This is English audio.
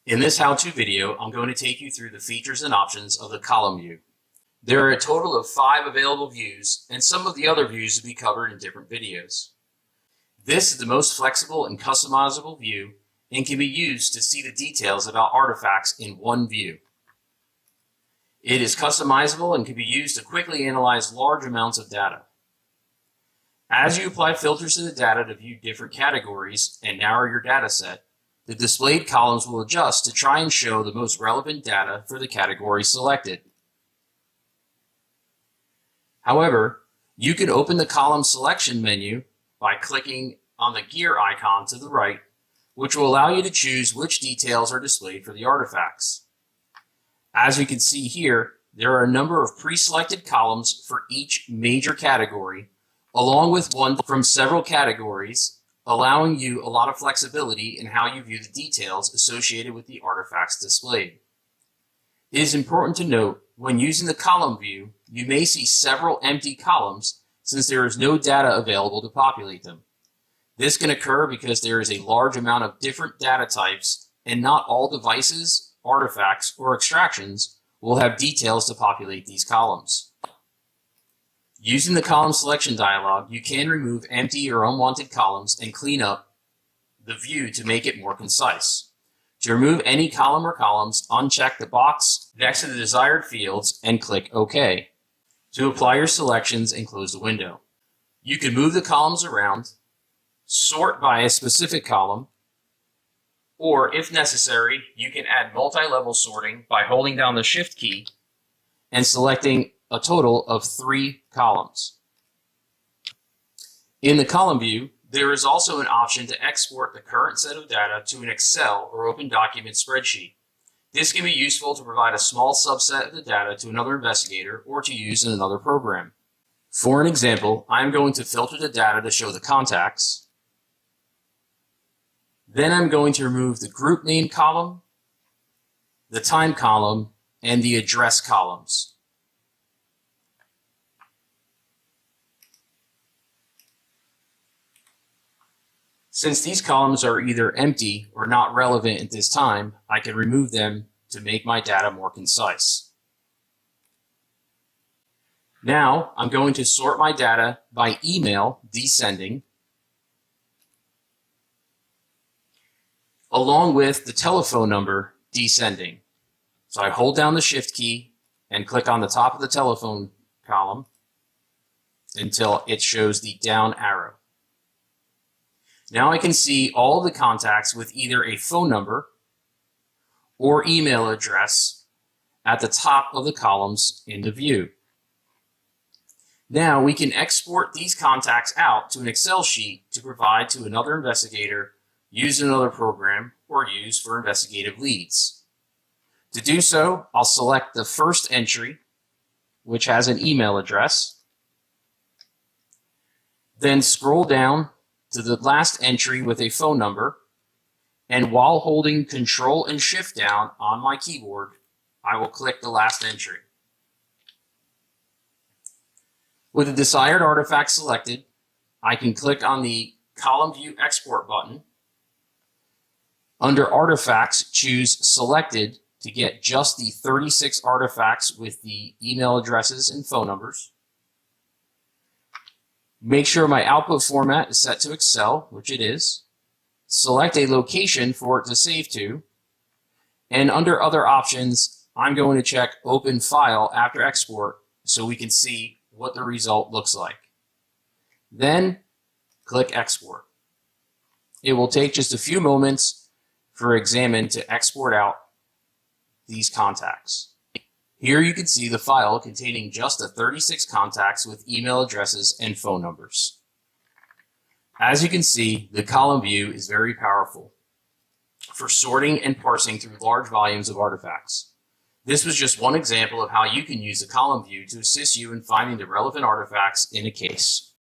In this how-to video, I'm going to take you through the features and options of the column view. There are a total of 5 available views, and some of the other views will be covered in different videos. This is the most flexible and customizable view and can be used to see the details about artifacts in one view. It is customizable and can be used to quickly analyze large amounts of data. As you apply filters to the data to view different categories and narrow your data set, the displayed columns will adjust to try and show the most relevant data for the category selected. However, you can open the column selection menu by clicking on the gear icon to the right, which will allow you to choose which details are displayed for the artifacts. As you can see here, there are a number of pre-selected columns for each major category, along with one from several categories, allowing you a lot of flexibility in how you view the details associated with the artifacts displayed. It is important to note, when using the column view, you may see several empty columns since there is no data available to populate them. This can occur because there is a large amount of different data types and not all devices, artifacts, or extractions will have details to populate these columns. Using the column selection dialog, you can remove empty or unwanted columns and clean up the view to make it more concise. To remove any column or columns, uncheck the box next to the desired fields and click OK. To apply your selections and close the window. You can move the columns around, sort by a specific column, or if necessary, you can add multi-level sorting by holding down the Shift key and selecting a total of 3 columns. In the column view, there is also an option to export the current set of data to an Excel or open document spreadsheet. This can be useful to provide a small subset of the data to another investigator or to use in another program. For an example, I'm going to filter the data to show the contacts. Then I'm going to remove the group name column, the time column, and the address columns. Since these columns are either empty or not relevant at this time, I can remove them to make my data more concise. Now, I'm going to sort my data by email descending, along with the telephone number descending. So I hold down the Shift key and click on the top of the telephone column until it shows the down arrow. Now I can see all the contacts with either a phone number or email address at the top of the columns in the view. Now we can export these contacts out to an Excel sheet to provide to another investigator, use in another program, or use for investigative leads. To do so, I'll select the first entry, which has an email address, then scroll down to the last entry with a phone number, and while holding Control and Shift down on my keyboard, I will click the last entry. With the desired artifact selected, I can click on the Column View Export button. Under Artifacts, choose Selected to get just the 36 artifacts with the email addresses and phone numbers. Make sure my output format is set to Excel, which it is. Select a location for it to save to. And under Other Options, I'm going to check Open File after export so we can see what the result looks like. Then click Export. It will take just a few moments for XAMN to export out these contacts. Here you can see the file containing just the 36 contacts with email addresses and phone numbers. As you can see, the column view is very powerful for sorting and parsing through large volumes of artifacts. This was just one example of how you can use the column view to assist you in finding the relevant artifacts in a case.